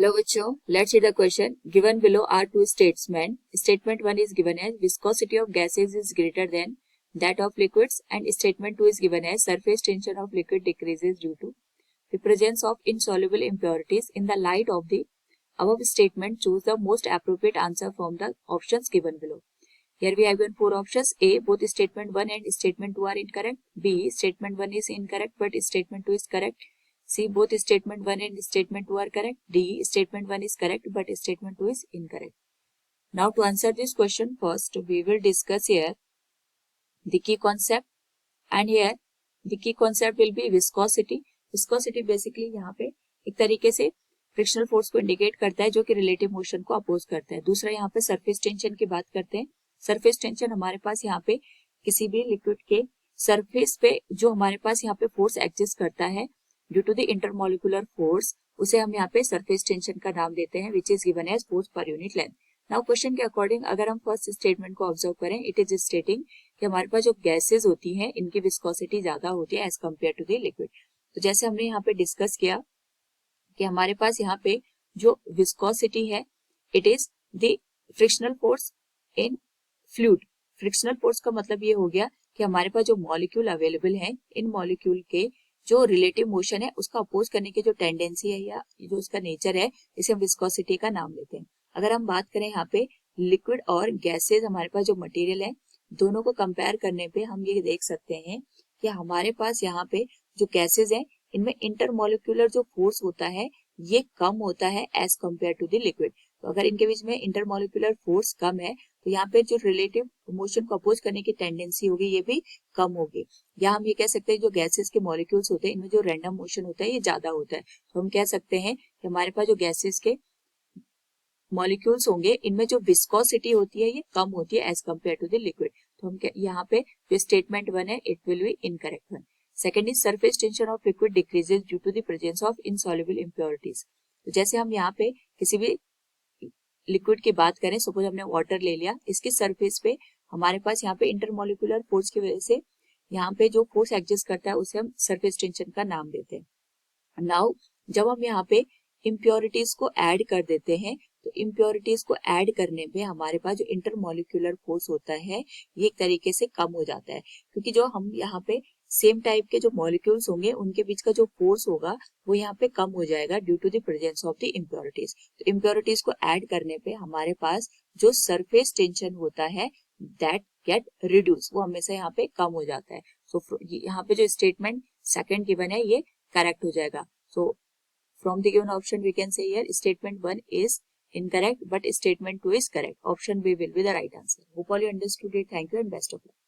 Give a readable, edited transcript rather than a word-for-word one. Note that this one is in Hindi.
Hello बच्चों, let's see the question. Given below are two statements. Statement 1 is given as viscosity of gases is greater than that of liquids, and statement 2 is given as surface tension of liquid decreases due to the presence of insoluble impurities. In the light of the above statement, choose the most appropriate answer from the options given below. Here we have given four options. A, both statement 1 and statement 2 are incorrect. B, statement 1 is incorrect but statement 2 is correct. C, both statement 1 and statement 2 are correct. D, statement 1 is correct but statement 2 is incorrect. Now to answer this question, first we will discuss here the key concept, and here the key concept will be viscosity. Viscosity basically यहाँ पे एक तरीके से फ्रिक्शनल फोर्स को इंडिकेट करता है जो कि रिलेटिव मोशन को अपोज करता है. दूसरा यहाँ पे सरफेस टेंशन की बात करते हैं. सरफेस टेंशन हमारे पास यहाँ पे किसी भी लिक्विड के सरफेस पे जो हमारे पास यहाँ पे फोर्स एग्जिस्ट करता है due to the intermolecular force, उसे हम यहाँ पे सरफेस टेंशन का नाम देते हैं, which is given as force per unit length. Now question के अकॉर्डिंग अगर हम फर्स्ट स्टेटमेंट को ऑब्जर्व करें, इट इज स्टेटिंग कि हमारे पास जो गैसेज होती हैं इनकी विस्कोसिटी ज्यादा होती है as compare to the liquid. तो जैसे हमने यहाँ पे डिस्कस किया कि हमारे पास यहाँ पे जो विस्कोसिटी है it is the frictional force in fluid. Frictional force का मतलब ये हो गया कि हमारे पास जो मॉलिक्यूल अवेलेबल है, इन मॉलिक्यूल के जो रिलेटिव मोशन है उसका अपोज करने की जो टेंडेंसी है या जो उसका नेचर है, इसे हम विस्कोसिटी का नाम लेते हैं. अगर हम बात करें यहाँ पे लिक्विड और गैसेज, हमारे पास जो मटेरियल है दोनों को कंपेयर करने पे हम ये देख सकते हैं कि हमारे पास यहाँ पे जो गैसेज है इनमें इंटरमोलिकुलर जो फोर्स होता है ये कम होता है as compare to the liquid. तो अगर इनके बीच में इंटरमोलिकुलर फोर्स कम है तो यहाँ पे जो रिलेटिव मोशन को अपोज करने की टेंडेंसी होगी ये भी कम होगी. या हम ये कह सकते हैं जो गैसेस के मॉलिक्यूल्स होते हैं इनमें जो रैंडम मोशन होता है ये ज्यादा होता है. तो हम कह सकते हैं कि हमारे पास जो गैसेस के मॉलिक्यूल्स होंगे इनमें जो विस्कोसिटी होती है ये कम होती है as compare to the liquid. तो हम यहाँ पे जो स्टेटमेंट 1 है it will be incorrect one. Second is surface tension of liquid decreases due to the presence of insoluble impurities. तो जैसे हम यहाँ पे किसी भी लिक्विड की बात करें, सपोज हमने वाटर ले लिया, इसके सरफेस पे हमारे पास यहाँ पे इंटरमोलिकुलर फोर्स की वजह से यहाँ पे जो फोर्स एग्जिस्ट करता है उसे हम सरफेस टेंशन का नाम देते हैं. नाउ जब हम यहाँ पे इम्प्योरिटीज को ऐड कर देते हैं तो इम्प्योरिटीज को ऐड करने पे हमारे पास जो इंटरमोलिकुलर फोर्स होता है ये एक तरीके से कम हो जाता है, क्योंकि जो हम यहाँ पे सेम टाइप के जो मॉलिक्यूल्स होंगे उनके बीच का जो फोर्स होगा वो यहाँ पे कम हो जाएगा due to the presence of the impurities. तो इम्प्योरिटीज को ऐड करने पे हमारे पास जो सरफेस टेंशन होता है दैट गेट रिड्यूस, वो हमेशा यहाँ पे कम हो जाता है. सो यहाँ पे जो स्टेटमेंट सेकंड गिवन है ये करेक्ट हो जाएगा. So from the given option we can say here statement 1 is incorrect but statement 2 is correct. Option B will be the right answer. Hope all you understood it. Thank you and best of luck.